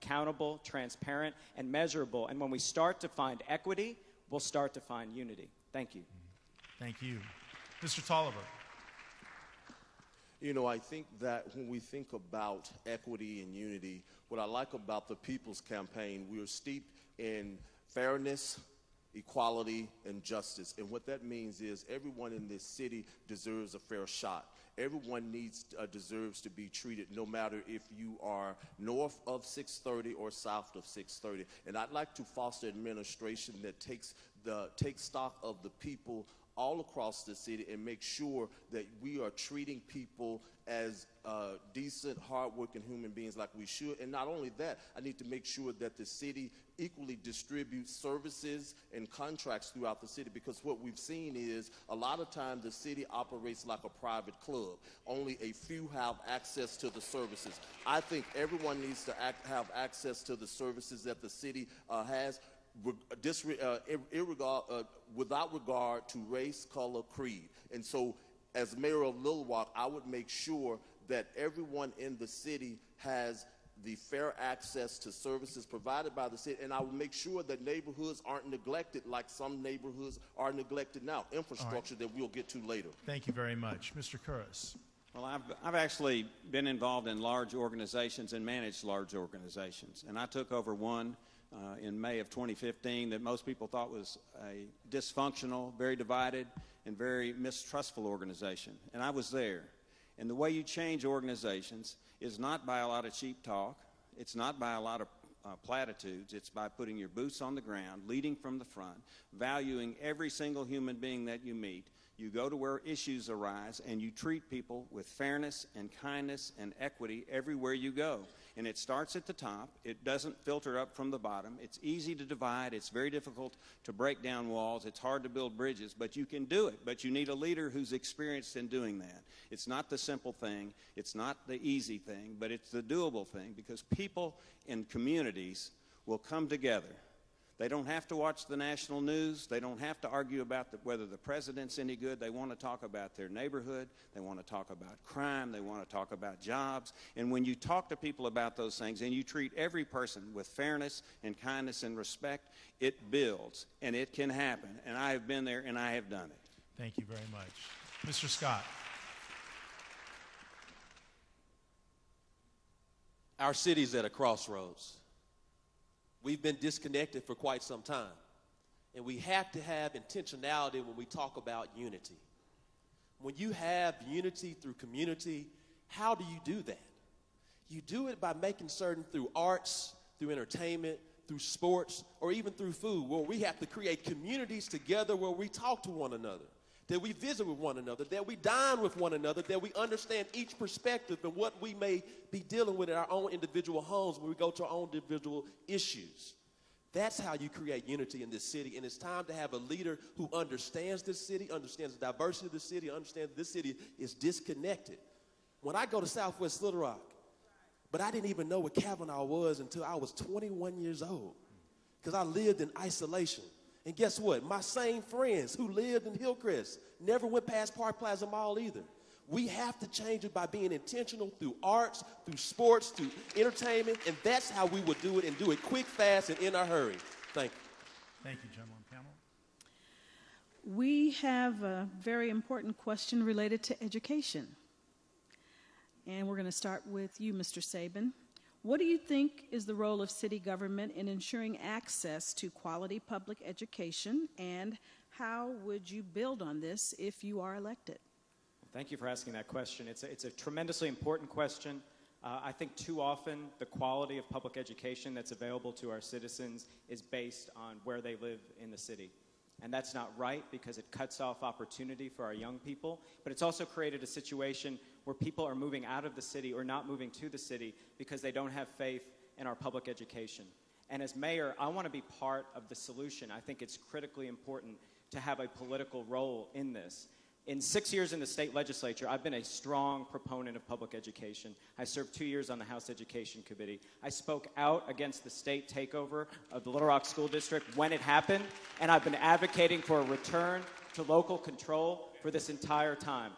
accountable, transparent, and measurable. And when we start to find equity, we'll start to find unity. Thank you. Thank you. Mr. Tolliver. You know, I think that when we think about equity and unity, what I like about the People's Campaign, we are steeped in fairness, equality, and justice. And what that means is everyone in this city deserves a fair shot. Everyone deserves to be treated, no matter if you are north of 630 or south of 630. And I'd like to foster administration that takes stock of the people all across the city and make sure that we are treating people as decent, hardworking human beings like we should. And not only that, I need to make sure that the city equally distributes services and contracts throughout the city, because what we've seen is a lot of times the city operates like a private club. Only a few have access to the services. I think everyone needs to have access to the services that the city has, without regard to race, color, creed. And so as mayor of Little Rock, I would make sure that everyone in the city has the fair access to services provided by the city, and I will make sure that neighborhoods aren't neglected like some neighborhoods are neglected now. Infrastructure that we'll get to later. Thank you very much. Mr. Curris. Well, I've actually been involved in large organizations and managed large organizations, and I took over one in May of 2015 that most people thought was a dysfunctional, very divided, and very mistrustful organization. And I was there. And the way you change organizations is not by a lot of cheap talk. It's not by a lot of platitudes. It's by putting your boots on the ground, leading from the front, valuing every single human being that you meet. You go to where issues arise, and you treat people with fairness and kindness and equity everywhere you go. And it starts at the top. It doesn't filter up from the bottom. It's easy to divide. It's very difficult to break down walls. It's hard to build bridges, but you can do it. But you need a leader who's experienced in doing that. It's not the simple thing. It's not the easy thing, but it's the doable thing, because people in communities will come together. They don't have to watch the national news. They don't have to argue about whether the president's any good. They want to talk about their neighborhood. They want to talk about crime. They want to talk about jobs. And when you talk to people about those things and you treat every person with fairness and kindness and respect, it builds, and it can happen. And I have been there, and I have done it. Thank you very much. Mr. Scott. Our city's at a crossroads. We've been disconnected for quite some time, and we have to have intentionality when we talk about unity. When you have unity through community, how do you do that? You do it by making certain through arts, through entertainment, through sports, or even through food, where we have to create communities together where we talk to one another, that we visit with one another, that we dine with one another, that we understand each perspective and what we may be dealing with in our own individual homes when we go to our own individual issues. That's how you create unity in this city, and it's time to have a leader who understands this city, understands the diversity of the city, understands this city is disconnected. When I go to Southwest Little Rock, but I didn't even know what Kavanaugh was until I was 21 years old, because I lived in isolation. And guess what? My same friends who lived in Hillcrest never went past Park Plaza Mall either. We have to change it by being intentional through arts, through sports, through entertainment, and that's how we would do it, and do it quick, fast, and in a hurry. Thank you. Thank you, gentlemen. Panel. We have a very important question related to education. And we're going to start with you, Mr. Sabin. What do you think is the role of city government in ensuring access to quality public education, and how would you build on this if you are elected? Thank you for asking that question. It's a tremendously important question. I think too often the quality of public education that's available to our citizens is based on where they live in the city. And that's not right, because it cuts off opportunity for our young people, but it's also created a situation where people are moving out of the city or not moving to the city because they don't have faith in our public education. And as mayor, I want to be part of the solution. I think it's critically important to have a political role in this. In 6 years in the state legislature, I've been a strong proponent of public education. I served 2 years on the House Education Committee. I spoke out against the state takeover of the Little Rock School District when it happened, and I've been advocating for a return to local control for this entire time.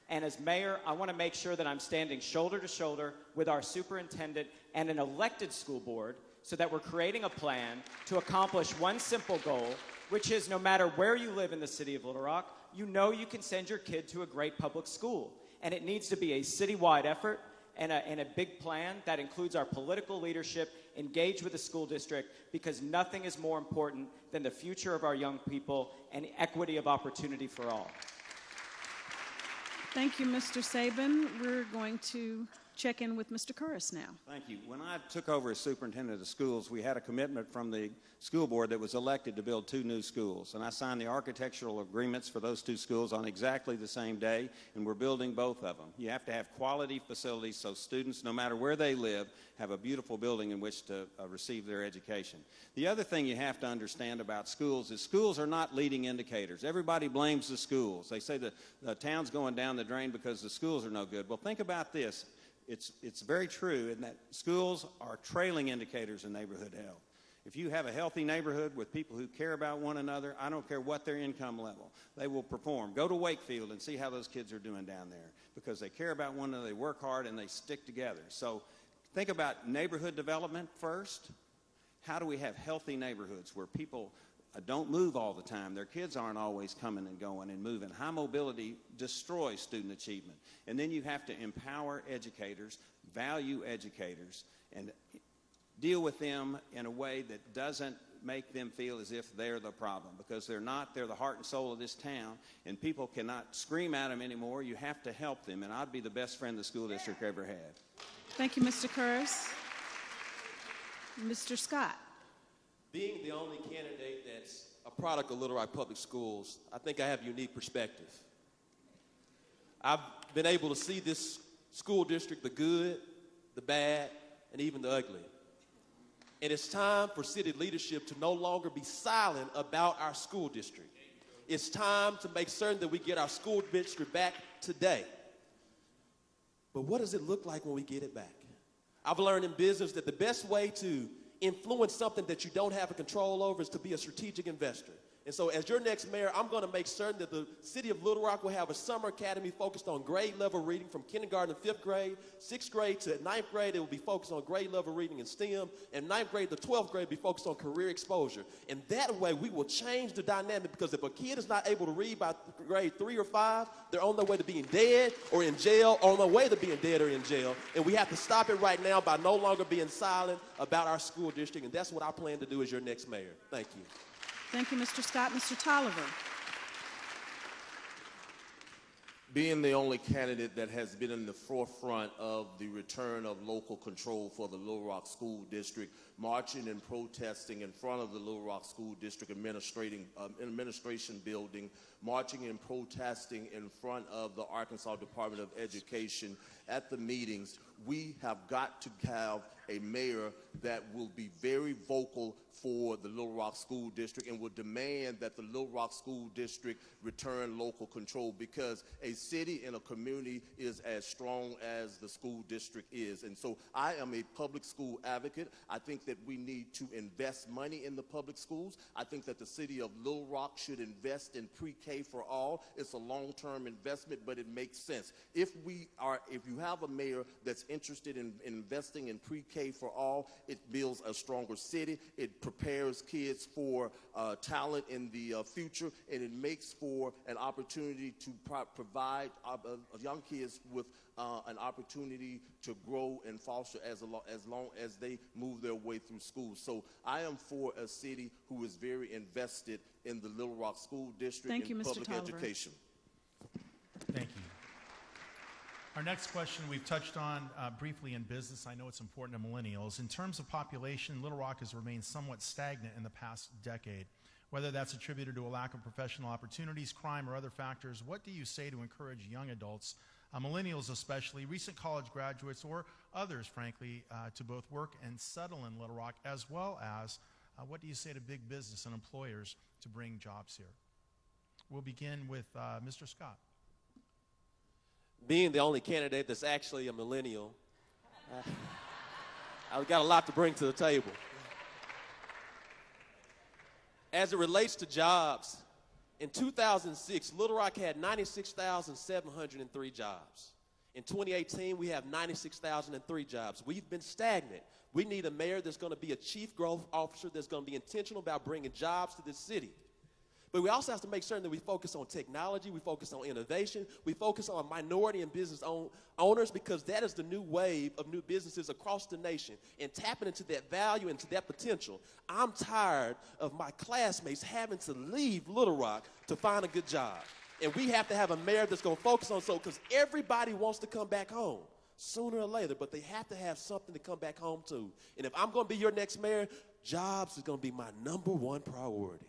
And as mayor, I want to make sure that I'm standing shoulder to shoulder with our superintendent and an elected school board so that we're creating a plan to accomplish one simple goal, which is no matter where you live in the city of Little Rock, you know you can send your kid to a great public school. And it needs to be a citywide effort and a big plan that includes our political leadership engaged with the school district, because nothing is more important than the future of our young people and equity of opportunity for all. Thank you, Mr. Sabin. We're going to check in with Mr. Curris now. Thank you. When I took over as superintendent of schools, we had a commitment from the school board that was elected to build 2 new schools. And I signed the architectural agreements for those 2 schools on exactly the same day, and we're building both of them. You have to have quality facilities so students, no matter where they live, have a beautiful building in which to receive their education. The other thing you have to understand about schools is schools are not leading indicators. Everybody blames the schools. They say the town's going down the drain because the schools are no good. Well, think about this. It's very true in that schools are trailing indicators in neighborhood health. If you have a healthy neighborhood with people who care about one another, I don't care what their income level, they will perform. Go to Wakefield and see how those kids are doing down there, because they care about one another, they work hard, and they stick together. So think about neighborhood development first. How do we have healthy neighborhoods where people don't move all the time? Their kids aren't always coming and going and moving. High mobility destroys student achievement. And then you have to empower educators, value educators, and deal with them in a way that doesn't make them feel as if they're the problem, because they're not. They're the heart and soul of this town, and people cannot scream at them anymore. You have to help them, and I'd be the best friend the school district ever had. Thank you, Mr. Curris. Mr. Scott. Being the only candidate that's a product of Little Rock Public Schools, I think I have a unique perspective. I've been able to see this school district, the good, the bad, and even the ugly. And it's time for city leadership to no longer be silent about our school district. It's time to make certain that we get our school district back today. But what does it look like when we get it back? I've learned in business that the best way to influence something that you don't have a control over is to be a strategic investor. And so as your next mayor, I'm going to make certain that the city of Little Rock will have a summer academy focused on grade level reading from kindergarten to 5th grade, 6th grade to 9th grade. It will be focused on grade level reading in STEM, and 9th grade to 12th grade will be focused on career exposure. And that way we will change the dynamic, because if a kid is not able to read by grade 3 or 5, they're on their way to being dead or in jail, or on their way to being dead or in jail. And we have to stop it right now by no longer being silent about our school district. And that's what I plan to do as your next mayor. Thank you. Thank you, Mr. Scott. Mr. Tolliver. Being the only candidate that has been in the forefront of the return of local control for the Little Rock School District, marching and protesting in front of the Little Rock School District administration building, marching and protesting in front of the Arkansas Department of Education at the meetings, we have got to have a mayor that will be very vocal for the Little Rock School District and will demand that the Little Rock School District return local control, because a city and a community is as strong as the school district is. And so I am a public school advocate. I think that we need to invest money in the public schools. I think that the city of Little Rock should invest in pre-K for all. It's a long-term investment, but it makes sense. If you have a mayor that's interested in investing in pre-K for all, it builds a stronger city. It prepares kids for talent in the future, and it makes for an opportunity to provide young kids with an opportunity to grow and foster as long as they move their way through school. So I am for a city who is very invested in the Little Rock School District and public education. Thank you. Our next question we've touched on briefly in business. I know it's important to millennials. In terms of population, Little Rock has remained somewhat stagnant in the past decade. Whether that's attributed to a lack of professional opportunities, crime, or other factors, what do you say to encourage young adults, millennials especially, recent college graduates, or others, frankly, to both work and settle in Little Rock, as well as what do you say to big business and employers to bring jobs here? We'll begin with Mr. Scott. Being the only candidate that's actually a millennial, I've got a lot to bring to the table. As it relates to jobs, In 2006, Little Rock had 96,703 jobs. In 2018, we have 96,003 jobs. We've been stagnant. We need a mayor that's going to be a chief growth officer that's going to be intentional about bringing jobs to this city. But we also have to make certain that we focus on technology, we focus on innovation, we focus on minority and business owners, because that is the new wave of new businesses across the nation. And tapping into that value, into that potential. I'm tired of my classmates having to leave Little Rock to find a good job. And we have to have a mayor that's going to focus on because everybody wants to come back home sooner or later, but they have to have something to come back home to. And if I'm going to be your next mayor, jobs is going to be my #1 priority.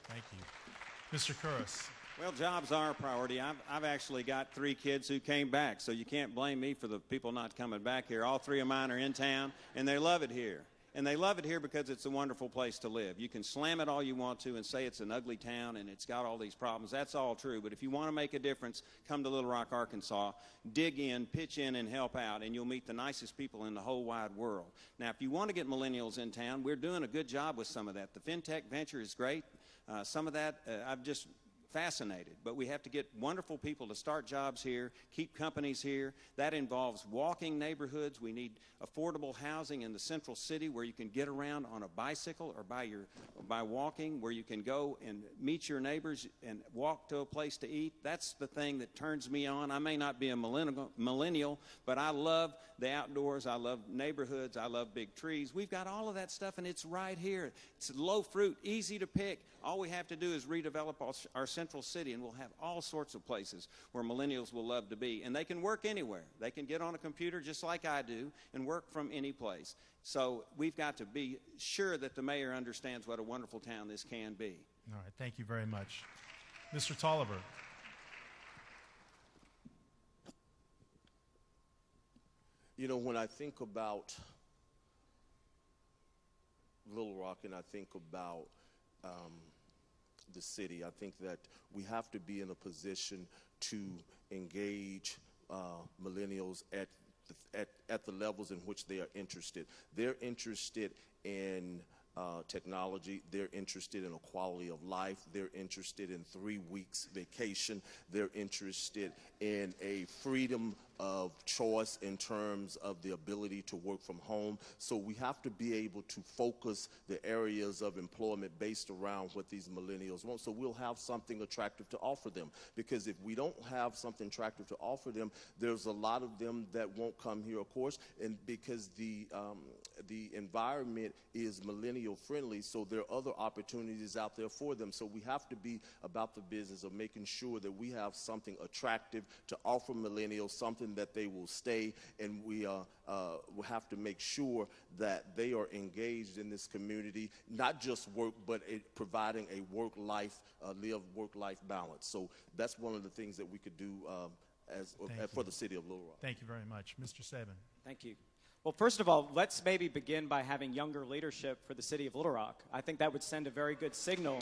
Thank you. Mr. Curris. Well, jobs are a priority. I've actually got 3 kids who came back, so you can't blame me for the people not coming back here. All 3 of mine are in town, and they love it here. And they love it here because it's a wonderful place to live. You can slam it all you want to and say it's an ugly town and it's got all these problems. That's all true. But if you want to make a difference, come to Little Rock, Arkansas, dig in, pitch in, and help out, and you'll meet the nicest people in the whole wide world. Now, if you want to get millennials in town, we're doing a good job with some of that. The FinTech venture is great. Some of that, I'm just fascinated. But we have to get wonderful people to start jobs here, keep companies here. That involves walking neighborhoods. We need affordable housing in the central city where you can get around on a bicycle or by walking, where you can go and meet your neighbors and walk to a place to eat. That's the thing that turns me on. I may not be a millennial, but I love the outdoors. I love neighborhoods. I love big trees. We've got all of that stuff, and it's right here. It's low fruit, easy to pick. All we have to do is redevelop our central city, and we'll have all sorts of places where millennials will love to be. And they can work anywhere. They can get on a computer just like I do and work from any place. So we've got to be sure that the mayor understands what a wonderful town this can be. All right, thank you very much. Mr. Tolliver. You know, when I think about Little Rock and I think about the city, I think that we have to be in a position to engage millennials at the levels in which they are interested. They're interested in technology. They're interested in a quality of life. They're interested in 3 weeks vacation. They're interested in a freedom of choice in terms of the ability to work from home. So we have to be able to focus the areas of employment based around what these millennials want. So we'll have something attractive to offer them. Because if we don't have something attractive to offer them, there's a lot of them that won't come here, of course, and because the environment is millennial friendly, so there are other opportunities out there for them. So we have to be about the business of making sure that we have something attractive to offer millennials, something that they will stay, and we will have to make sure that they are engaged in this community, not just work, but providing a work-life balance. So that's one of the things that we could do for the city of Little Rock. Thank you very much. Mr. Saban. Thank you. Well, first of all, let's maybe begin by having younger leadership for the city of Little Rock. I think that would send a very good signal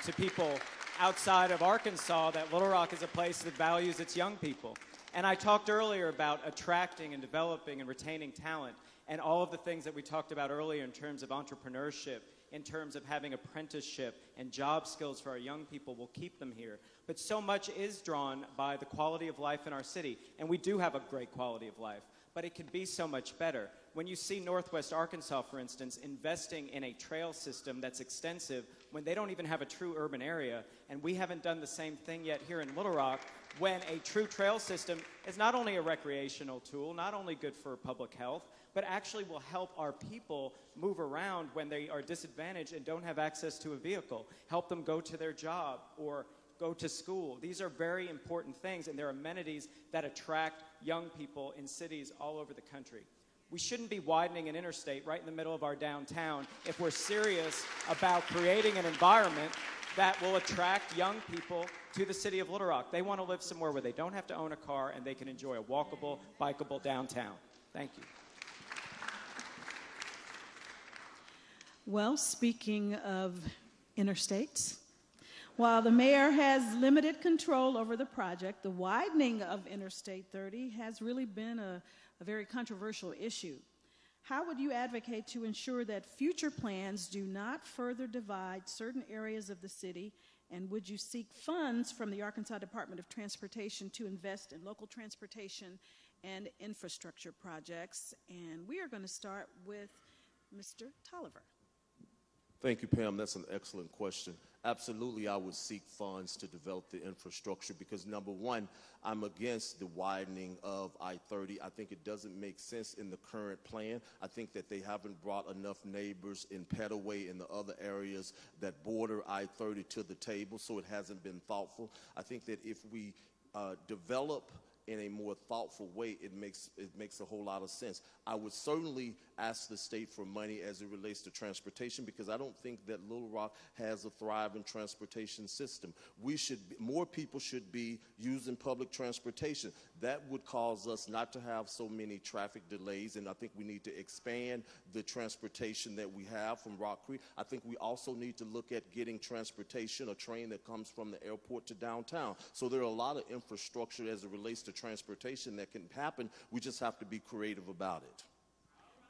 to people outside of Arkansas that Little Rock is a place that values its young people. And I talked earlier about attracting and developing and retaining talent and all of the things that we talked about earlier in terms of entrepreneurship, in terms of having apprenticeship and job skills for our young people will keep them here. But so much is drawn by the quality of life in our city, and we do have a great quality of life. But it could be so much better. When you see Northwest Arkansas, for instance, investing in a trail system that's extensive when they don't even have a true urban area, and we haven't done the same thing yet here in Little Rock, when a true trail system is not only a recreational tool, not only good for public health, but actually will help our people move around when they are disadvantaged and don't have access to a vehicle, help them go to their job or go to school. These are very important things, and they're amenities that attract young people in cities all over the country. We shouldn't be widening an interstate right in the middle of our downtown if we're serious about creating an environment that will attract young people to the city of Little Rock. They want to live somewhere where they don't have to own a car and they can enjoy a walkable, bikeable downtown. Thank you. Well, speaking of interstates, while the mayor has limited control over the project, the widening of Interstate 30 has really been a very controversial issue. How would you advocate to ensure that future plans do not further divide certain areas of the city And would you seek funds from the Arkansas Department of Transportation to invest in local transportation and infrastructure projects? And we are going to start with Mr. Tolliver. Thank you, Pam. That's an excellent question. Absolutely, I would seek funds to develop the infrastructure because, number one, I'm against the widening of I-30. I think it doesn't make sense in the current plan. I think that they haven't brought enough neighbors in Petaway and the other areas that border I-30 to the table, so it hasn't been thoughtful. I think that if we develop in a more thoughtful way, it makes a whole lot of sense. I would certainly ask the state for money as it relates to transportation because I don't think that Little Rock has a thriving transportation system. More people should be using public transportation. That would cause us not to have so many traffic delays, and I think we need to expand the transportation that we have from Rock Creek. I think we also need to look at getting transportation, a train that comes from the airport to downtown. So there are a lot of infrastructure as it relates to transportation that can happen. We just have to be creative about it.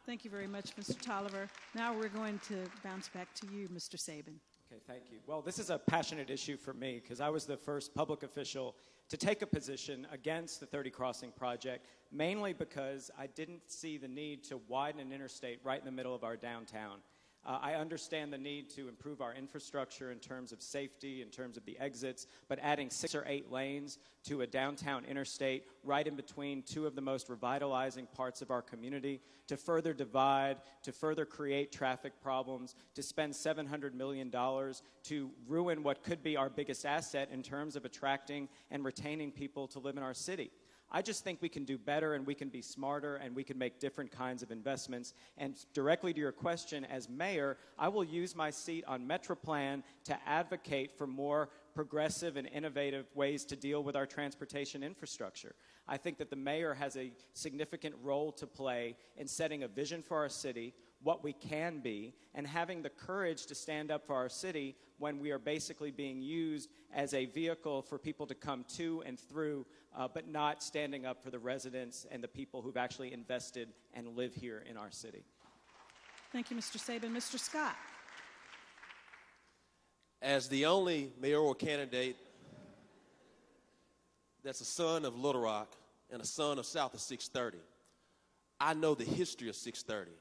Thank you very much, Mr. Tolliver. Now we're going to bounce back to you, Mr. Sabin. Okay, thank you. Well, this is a passionate issue for me because I was the first public official to take a position against the 30 Crossing project, mainly because I didn't see the need to widen an interstate right in the middle of our downtown. I understand the need to improve our infrastructure in terms of safety, in terms of the exits, but adding 6 or 8 lanes to a downtown interstate right in between two of the most revitalizing parts of our community to further divide, to further create traffic problems, to spend $700 million to ruin what could be our biggest asset in terms of attracting and retaining people to live in our city. I just think we can do better and we can be smarter and we can make different kinds of investments. And directly to your question, as mayor, I will use my seat on Metroplan to advocate for more progressive and innovative ways to deal with our transportation infrastructure. I think that the mayor has a significant role to play in setting a vision for our city, what we can be, and having the courage to stand up for our city when we are basically being used as a vehicle for people to come to and through, but not standing up for the residents and the people who've actually invested and live here in our city. Thank you, Mr. Sabin. Mr. Scott. As the only mayoral candidate that's a son of Little Rock and a son of south of 630, I know the history of 630.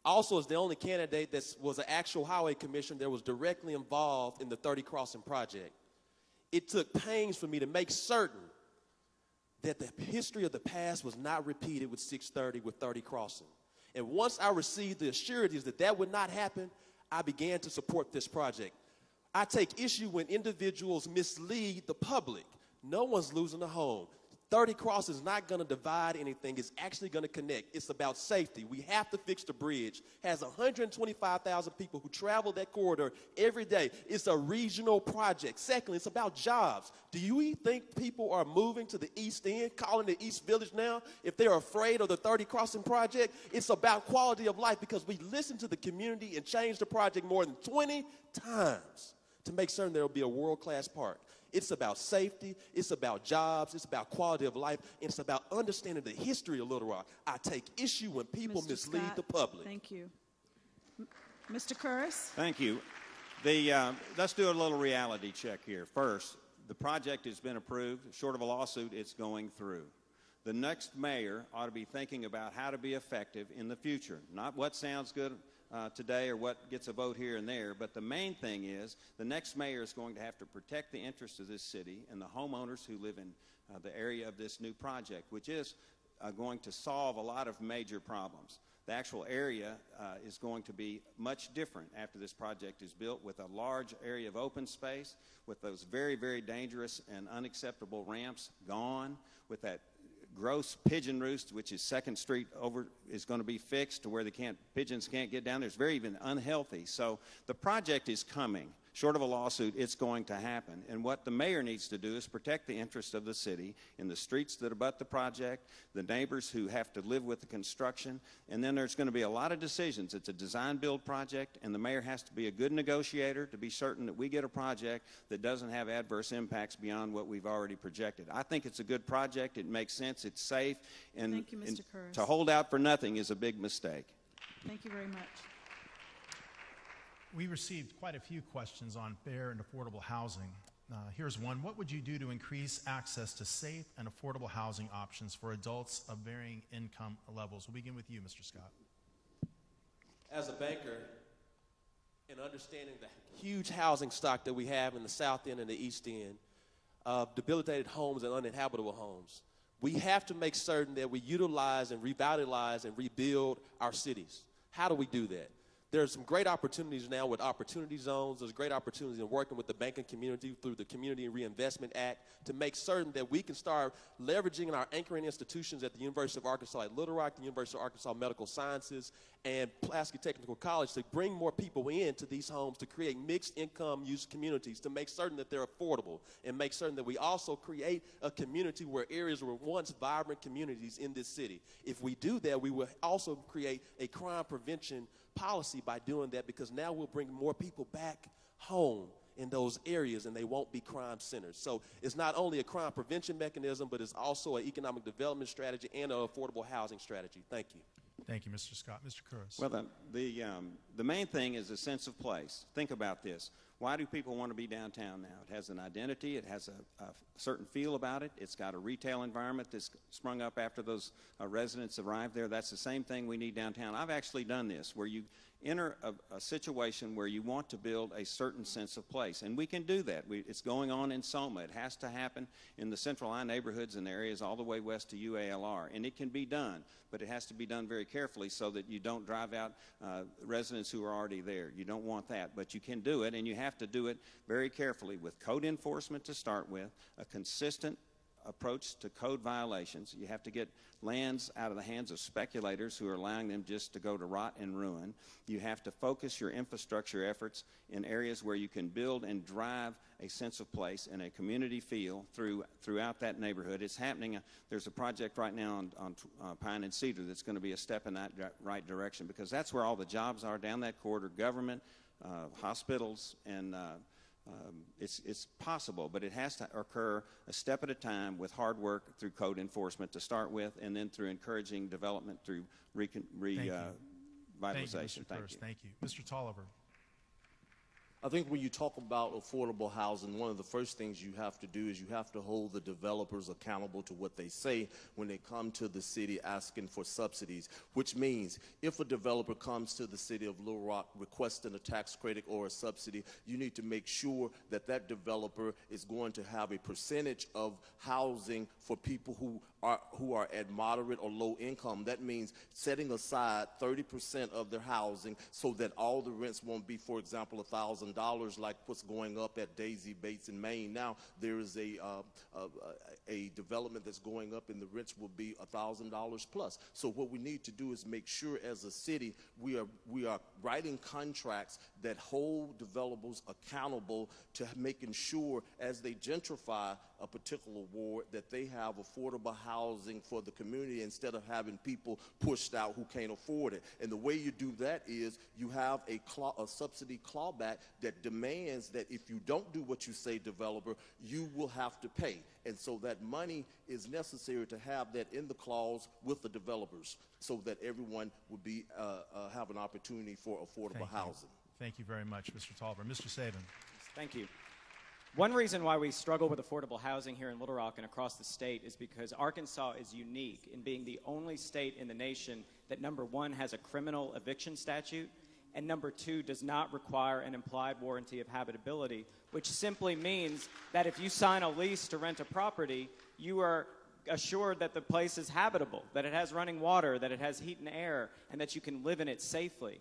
Also, as the only candidate that was an actual highway commissioner that was directly involved in the 30 Crossing project, it took pains for me to make certain that the history of the past was not repeated with 630, with 30 Crossing. And once I received the assurances that that would not happen, I began to support this project. I take issue when individuals mislead the public. No one's losing a home. 30 Crossing is not going to divide anything. It's actually going to connect. It's about safety. We have to fix the bridge. It has 125,000 people who travel that corridor every day. It's a regional project. Secondly, it's about jobs. Do you think people are moving to the East End, calling the East Village now, if they're afraid of the 30 Crossing project? It's about quality of life because we listened to the community and changed the project more than 20 times to make certain there will be a world-class park. It's about safety, it's about jobs, it's about quality of life, and it's about understanding the history of Little Rock. I take issue when people mislead the public. Thank you. Mr. Curris? Thank you. Let's do a little reality check here. First, the project has been approved. Short of a lawsuit, it's going through. The next mayor ought to be thinking about how to be effective in the future, not what sounds good today or what gets a vote here and there, but the main thing is the next mayor is going to have to protect the interests of this city and the homeowners who live in the area of this new project, which is going to solve a lot of major problems. The actual area is going to be much different after this project is built, with a large area of open space, with those very, very dangerous and unacceptable ramps gone, with that gross pigeon roost, which is 2nd Street over, is going to be fixed to where pigeons can't get down there. It's very even unhealthy. So the project is coming. Short of a lawsuit, it's going to happen. And what the mayor needs to do is protect the interests of the city in the streets that abut the project, the neighbors who have to live with the construction, and then there's going to be a lot of decisions. It's a design-build project, and the mayor has to be a good negotiator to be certain that we get a project that doesn't have adverse impacts beyond what we've already projected. I think it's a good project. It makes sense. It's safe. And, Thank you, Mr. Curris. To hold out for nothing is a big mistake. Thank you very much. We received quite a few questions on fair and affordable housing. Here's one. What would you do to increase access to safe and affordable housing options for adults of varying income levels? We'll begin with you, Mr. Scott. As a banker, and understanding the huge housing stock that we have in the South End and the East End of debilitated homes and uninhabitable homes, we have to make certain that we utilize and revitalize and rebuild our cities. How do we do that? There's some great opportunities now with opportunity zones. There's great opportunities in working with the banking community through the Community Reinvestment Act to make certain that we can start leveraging our anchoring institutions at the University of Arkansas, like Little Rock, the University of Arkansas Medical Sciences, and Pulaski Technical College to bring more people into these homes to create mixed income use communities, to make certain that they're affordable, and make certain that we also create a community where areas were once vibrant communities in this city. If we do that, we will also create a crime prevention policy by doing that, because now we'll bring more people back home in those areas and they won't be crime centers. So it's not only a crime prevention mechanism, but it's also an economic development strategy and an affordable housing strategy. Thank you. Thank you, Mr. Scott. Mr. Kurz. Well, the main thing is a sense of place. Think about this. Why do people want to be downtown now? It has an identity. It has a certain feel about it. It's got a retail environment that's sprung up after those residents arrived there. That's the same thing we need downtown. I've actually done this, where you enter a situation where you want to build a certain sense of place, and we can do that. It's going on in Soma. It has to happen in the Central I neighborhoods and areas all the way west to UALR, and it can be done, but it has to be done very carefully so that you don't drive out residents who are already there. You don't want that, but you can do it, and you have to do it very carefully with code enforcement to start with, a consistent approach to code violations. You have to get lands out of the hands of speculators who are allowing them just to go to rot and ruin. You have to focus your infrastructure efforts in areas where you can build and drive a sense of place and a community feel throughout that neighborhood. It's happening. There's a project right now on Pine and Cedar that's going to be a step in that right direction, because that's where all the jobs are down that corridor, government, hospitals, and it's possible, but it has to occur a step at a time with hard work through code enforcement to start with, and then through encouraging development through revitalization. Thank you. Mr. Tolliver. I think when you talk about affordable housing, one of the first things you have to do is you have to hold the developers accountable to what they say when they come to the city asking for subsidies, which means if a developer comes to the city of Little Rock requesting a tax credit or a subsidy, you need to make sure that that developer is going to have a percentage of housing for people who are at moderate or low income. That means setting aside 30% of their housing so that all the rents won't be, for example, $1,000 like what's going up at Daisy Bates in Maine. Now there is a development that's going up and the rents will be $1,000 plus. So what we need to do is make sure as a city we are writing contracts that hold developers accountable to making sure as they gentrify a particular ward that they have affordable housing for the community instead of having people pushed out who can't afford it. And the way you do that is you have a subsidy clawback that demands that if you don't do what you say, developer, you will have to pay. And so that money is necessary to have that in the clause with the developers so that everyone would be have an opportunity for affordable housing. Thank you very much, Mr. Tolliver. Mr. Sabin. Thank you. One reason why we struggle with affordable housing here in Little Rock and across the state is because Arkansas is unique in being the only state in the nation that, number one, has a criminal eviction statute, and number two, does not require an implied warranty of habitability, which simply means that if you sign a lease to rent a property, you are assured that the place is habitable, that it has running water, that it has heat and air, and that you can live in it safely.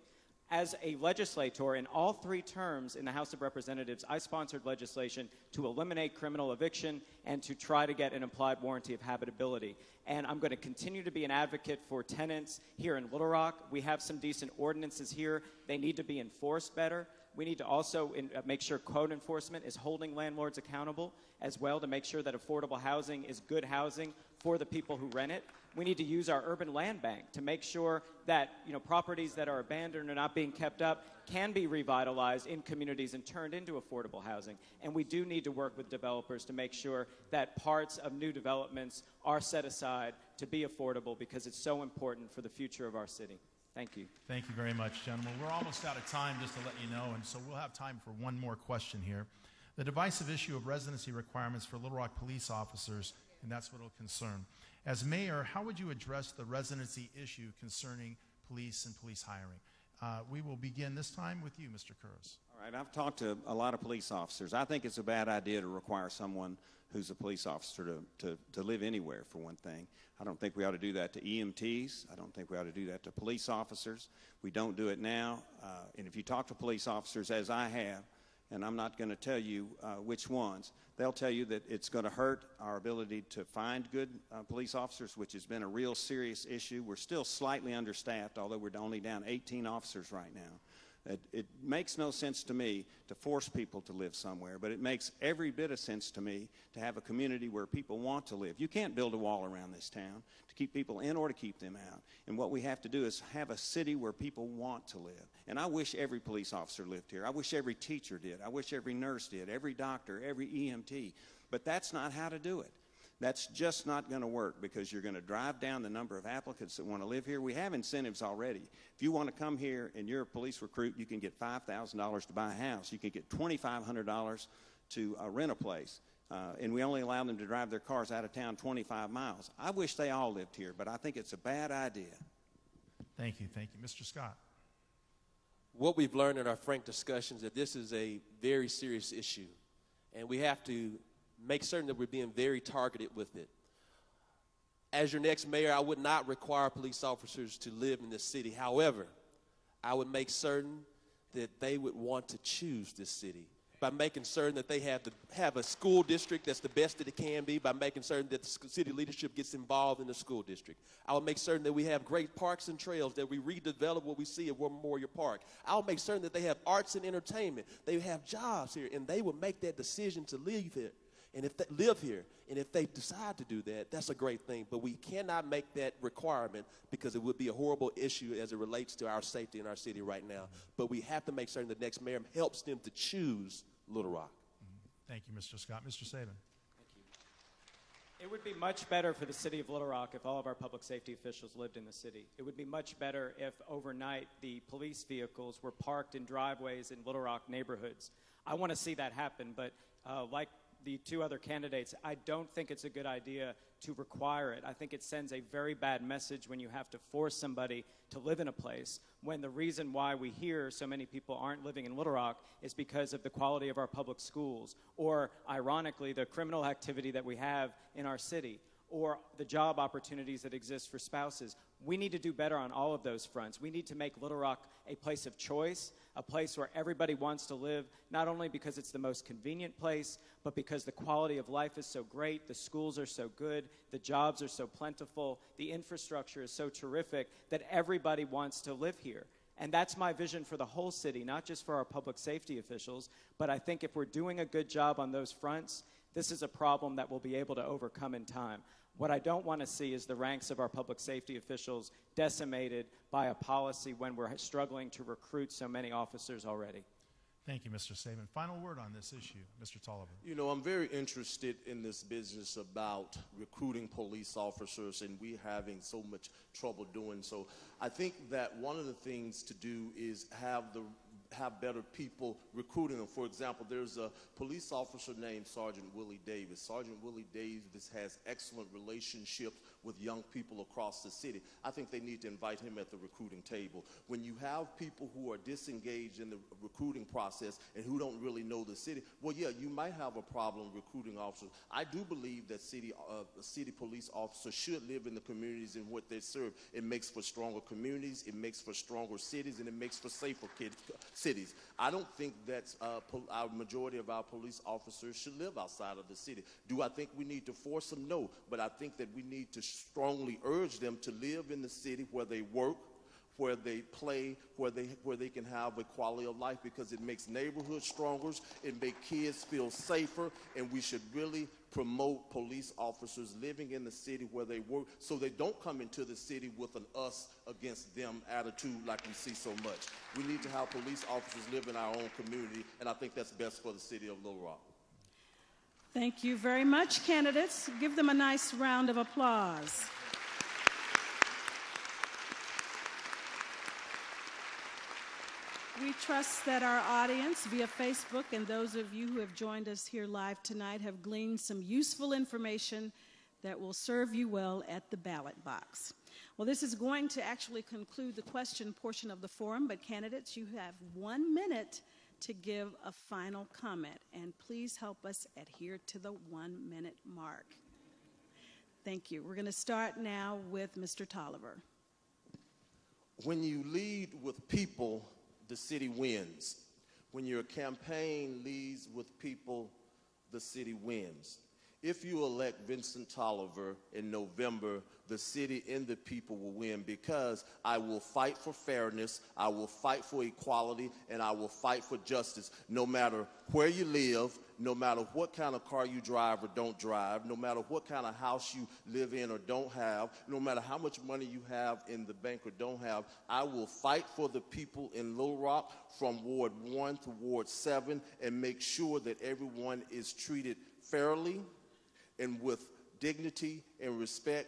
As a legislator, in all three terms in the House of Representatives, I sponsored legislation to eliminate criminal eviction and to try to get an implied warranty of habitability. And I'm going to continue to be an advocate for tenants here in Little Rock. We have some decent ordinances here. They need to be enforced better. We need to also make sure code enforcement is holding landlords accountable as well to make sure that affordable housing is good housing for the people who rent it. We need to use our urban land bank to make sure that properties that are abandoned or not being kept up can be revitalized in communities and turned into affordable housing. And we do need to work with developers to make sure that parts of new developments are set aside to be affordable because it's so important for the future of our city. Thank you. Thank you very much, gentlemen. We're almost out of time, just to let you know, and so we'll have time for one more question here. The divisive issue of residency requirements for Little Rock police officers, and that's what it'll concern. As mayor, how would you address the residency issue concerning police and police hiring? We will begin this time with you, Mr. Kurz. All right, I've talked to a lot of police officers. I think it's a bad idea to require someone who's a police officer to live anywhere, for one thing. I don't think we ought to do that to EMTs. I don't think we ought to do that to police officers. We don't do it now. And if you talk to police officers, as I have, and I'm not going to tell you which ones, they'll tell you that it's going to hurt our ability to find good police officers, which has been a real serious issue. We're still slightly understaffed, although we're only down 18 officers right now. It makes no sense to me to force people to live somewhere, but it makes every bit of sense to me to have a community where people want to live. You can't build a wall around this town to keep people in or to keep them out. And what we have to do is have a city where people want to live. And I wish every police officer lived here. I wish every teacher did. I wish every nurse did, every doctor, every EMT. But that's not how to do it. That's just not going to work, because you're going to drive down the number of applicants that want to live here. We have incentives already. If you want to come here and you're a police recruit, you can get $5,000 to buy a house. You can get $2,500 to rent a place. And we only allow them to drive their cars out of town 25 miles. I wish they all lived here, but I think it's a bad idea. Thank you. Thank you. Mr. Scott. What we've learned in our frank discussions is that this is a very serious issue, and we have to make certain that we're being very targeted with it. As your next mayor, I would not require police officers to live in this city. However, I would make certain that they would want to choose this city by making certain that they have a school district that's the best that it can be, by making certain that the city leadership gets involved in the school district. I will make certain that we have great parks and trails, that we redevelop what we see at War Memorial Park. I'll make certain that they have arts and entertainment. They have jobs here, and they will make that decision to live here. And if they live here, and if they decide to do that, that's a great thing. But we cannot make that requirement, because it would be a horrible issue as it relates to our safety in our city right now. But we have to make certain the next mayor helps them to choose Little Rock. Thank you, Mr. Scott. Mr. Saban. It would be much better for the city of Little Rock if all of our public safety officials lived in the city. It would be much better if overnight the police vehicles were parked in driveways in Little Rock neighborhoods. I want to see that happen, but like the two other candidates, I don't think it's a good idea to require it. I think it sends a very bad message when you have to force somebody to live in a place, when the reason why we hear so many people aren't living in Little Rock is because of the quality of our public schools, or ironically, the criminal activity that we have in our city, or the job opportunities that exist for spouses. We need to do better on all of those fronts. We need to make Little Rock a place of choice, a place where everybody wants to live, not only because it's the most convenient place, but because the quality of life is so great, the schools are so good, the jobs are so plentiful, the infrastructure is so terrific that everybody wants to live here. And that's my vision for the whole city, not just for our public safety officials, but I think if we're doing a good job on those fronts, this is a problem that we'll be able to overcome in time. What I don't want to see is the ranks of our public safety officials decimated by a policy when we're struggling to recruit so many officers already. Thank you, Mr. Saban. Final word on this issue, Mr. Tolliver. You know, I'm very interested in this business about recruiting police officers, and we're having so much trouble doing so. I think that one of the things to do is have better people recruiting them. For example, there's a police officer named Sergeant Willie Davis. Sergeant Willie Davis has excellent relationships with young people across the city. I think they need to invite him at the recruiting table. When you have people who are disengaged in the recruiting process and who don't really know the city, well, yeah, you might have a problem recruiting officers. I do believe that city police officers should live in the communities in what they serve. It makes for stronger communities, it makes for stronger cities, and it makes for safer cities. I don't think that our majority of our police officers should live outside of the city. Do I think we need to force them? No, but I think that we need to strongly urge them to live in the city where they work, where they play, where they can have a quality of life, because it makes neighborhoods stronger, it makes kids feel safer, and we should really promote police officers living in the city where they work, so they don't come into the city with an us against them attitude like we see so much. We need to have police officers live in our own community, and I think that's best for the city of Little Rock. Thank you very much, candidates. Give them a nice round of applause. We trust that our audience via Facebook and those of you who have joined us here live tonight have gleaned some useful information that will serve you well at the ballot box. Well, this is going to actually conclude the question portion of the forum, but candidates, you have 1 minute to give a final comment, and please help us adhere to the 1 minute mark. Thank you. We're going to start now with Mr. Tolliver. When you lead with people, the city wins. When your campaign leads with people, the city wins. If you elect Vincent Tolliver in November, the city and the people will win, because I will fight for fairness, I will fight for equality, and I will fight for justice, no matter where you live, no matter what kind of car you drive or don't drive, no matter what kind of house you live in or don't have, no matter how much money you have in the bank or don't have. I will fight for the people in Little Rock from Ward 1 to Ward 7 and make sure that everyone is treated fairly and with dignity and respect,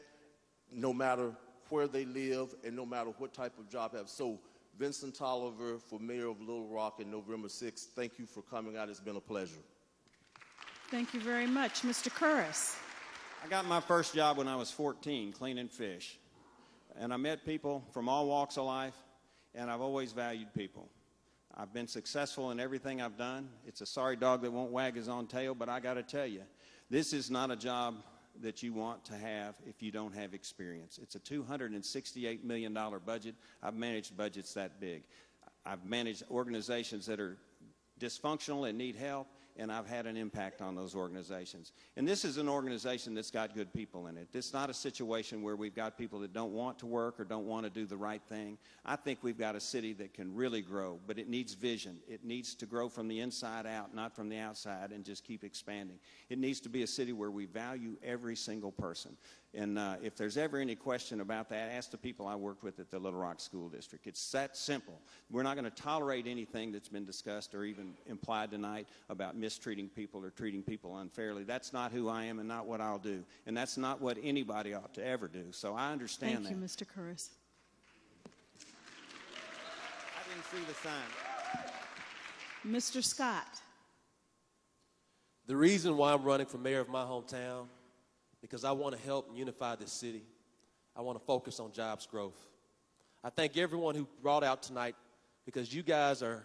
no matter where they live and no matter what type of job they have. So, Vincent Tolliver for Mayor of Little Rock on November 6th, thank you for coming out. It's been a pleasure. Thank you very much. Mr. Curris. I got my first job when I was 14, cleaning fish. And I met people from all walks of life, and I've always valued people. I've been successful in everything I've done. It's a sorry dog that won't wag his own tail, but I got to tell you, this is not a job that you want to have if you don't have experience. It's a $268 million budget. I've managed budgets that big. I've managed organizations that are dysfunctional and need help, and I've had an impact on those organizations. And this is an organization that's got good people in it. It's not a situation where we've got people that don't want to work or don't want to do the right thing. I think we've got a city that can really grow, but it needs vision. It needs to grow from the inside out, not from the outside, and just keep expanding. It needs to be a city where we value every single person. And if there's ever any question about that, ask the people I worked with at the Little Rock School District. It's that simple. We're not going to tolerate anything that's been discussed or even implied tonight about mistreating people or treating people unfairly. That's not who I am and not what I'll do. And that's not what anybody ought to ever do. So I understand that. Thank you, Mr. Curris. I didn't see the sign. Mr. Scott. The reason why I'm running for mayor of my hometown, because I want to help unify this city. I want to focus on jobs growth. I thank everyone who brought out tonight, because you guys are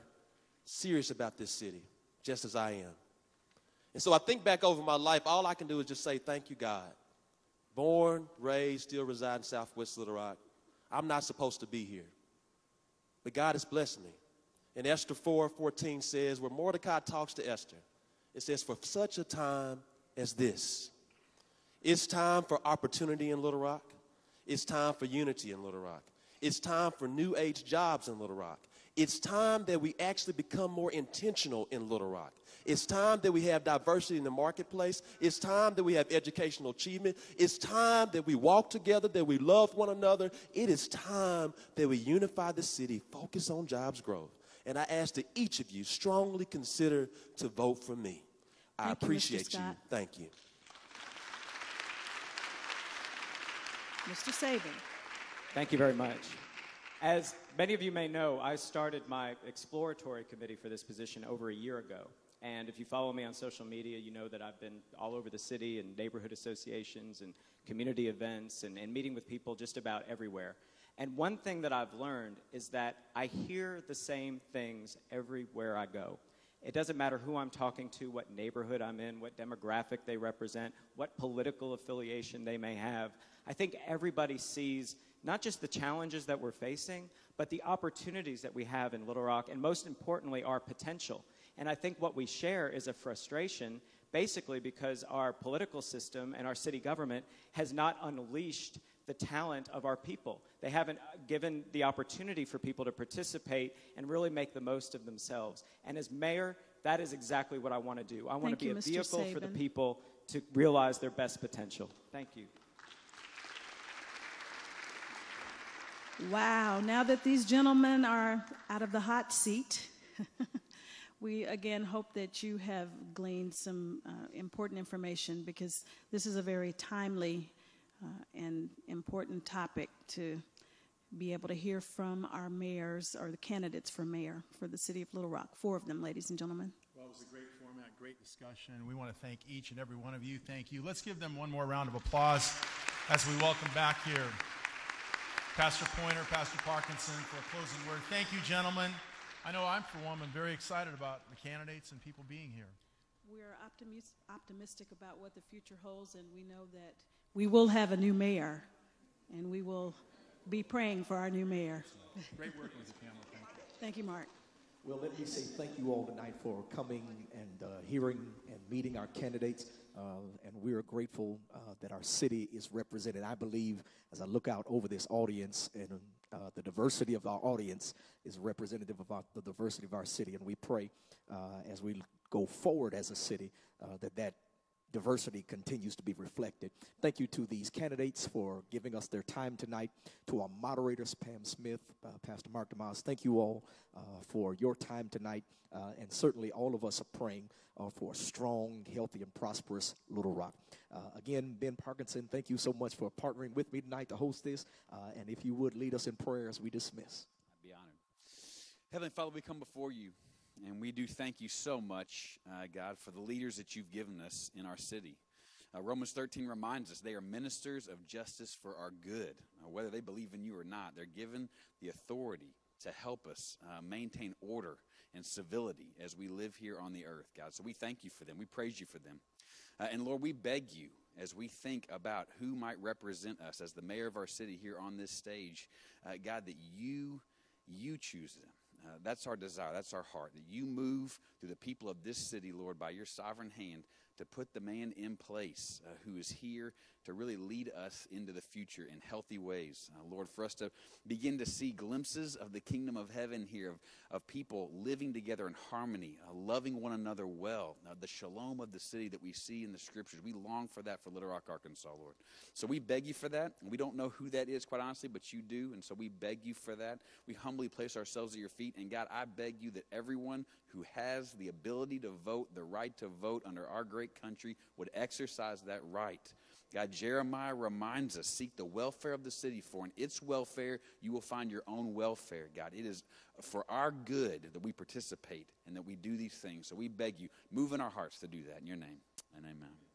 serious about this city, just as I am. And so I think back over my life, all I can do is just say, thank you, God. Born, raised, still reside in Southwest Little Rock. I'm not supposed to be here. But God has blessed me. And Esther 4:14 says, where Mordecai talks to Esther, it says, for such a time as this. It's time for opportunity in Little Rock. It's time for unity in Little Rock. It's time for new age jobs in Little Rock. It's time that we actually become more intentional in Little Rock. It's time that we have diversity in the marketplace. It's time that we have educational achievement. It's time that we walk together, that we love one another. It is time that we unify the city, focus on jobs growth. And I ask that each of you strongly consider to vote for me. I appreciate you. Thank you. Mr. Sabin. Thank you very much. As many of you may know, I started my exploratory committee for this position over a year ago. And if you follow me on social media, you know that I've been all over the city and neighborhood associations and community events and meeting with people just about everywhere. And one thing that I've learned is that I hear the same things everywhere I go. It doesn't matter who I'm talking to, what neighborhood I'm in, what demographic they represent, what political affiliation they may have. I think everybody sees not just the challenges that we're facing, but the opportunities that we have in Little Rock, and most importantly, our potential. And I think what we share is a frustration, basically because our political system and our city government has not unleashed the talent of our people. They haven't given the opportunity for people to participate and really make the most of themselves. And as mayor, that is exactly what I want to do. I want to be a vehicle for the people to realize their best potential. Thank you. Wow, now that these gentlemen are out of the hot seat, we again hope that you have gleaned some important information, because this is a very timely and important topic to be able to hear from our mayors or the candidates for mayor for the city of Little Rock. 4 of them, ladies and gentlemen. Well, it was a great format, great discussion. We want to thank each and every one of you. Thank you. Let's give them one more round of applause as we welcome back here Pastor Pointer, Pastor Parkinson for a closing word. Thank you, gentlemen. I know I'm, for one, I'm very excited about the candidates and people being here. We're optimistic about what the future holds, and we know that we will have a new mayor, and we will be praying for our new mayor. Great working with you, Pamela. Thank you. Thank you, Mark. Well, let me say thank you all tonight for coming and hearing and meeting our candidates. And we are grateful that our city is represented. I believe, as I look out over this audience, and the diversity of our audience is representative of the diversity of our city. And we pray as we go forward as a city that diversity continues to be reflected. Thank you to these candidates for giving us their time tonight. To our moderators, Pam Smith, Pastor Mark DeMoss, thank you all for your time tonight. And certainly all of us are praying for a strong, healthy, and prosperous Little Rock. Again, Ben Parkinson, thank you so much for partnering with me tonight to host this. And if you would lead us in prayer as we dismiss. I'd be honored. Heavenly Father, we come before you. And we do thank you so much, God, for the leaders that you've given us in our city. Romans 13 reminds us they are ministers of justice for our good. Whether they believe in you or not, they're given the authority to help us maintain order and civility as we live here on the earth, God. So we thank you for them. We praise you for them. And Lord, we beg you, as we think about who might represent us as the mayor of our city here on this stage, God, that you choose them. That's our desire. That's our heart. That you move through the people of this city, Lord, by your sovereign hand to put the man in place who is here to really lead us into the future in healthy ways. Lord, for us to begin to see glimpses of the kingdom of heaven here, of people living together in harmony, loving one another well, the shalom of the city that we see in the scriptures. We long for that for Little Rock, Arkansas, Lord. So we beg you for that. We don't know who that is, quite honestly, but you do, and so we beg you for that. We humbly place ourselves at your feet, and God, I beg you that everyone who has the ability to vote, the right to vote under our great country, would exercise that right. God, Jeremiah reminds us, seek the welfare of the city, for in its welfare you will find your own welfare, God. It is for our good that we participate and that we do these things. So we beg you, move in our hearts to do that in your name, and amen.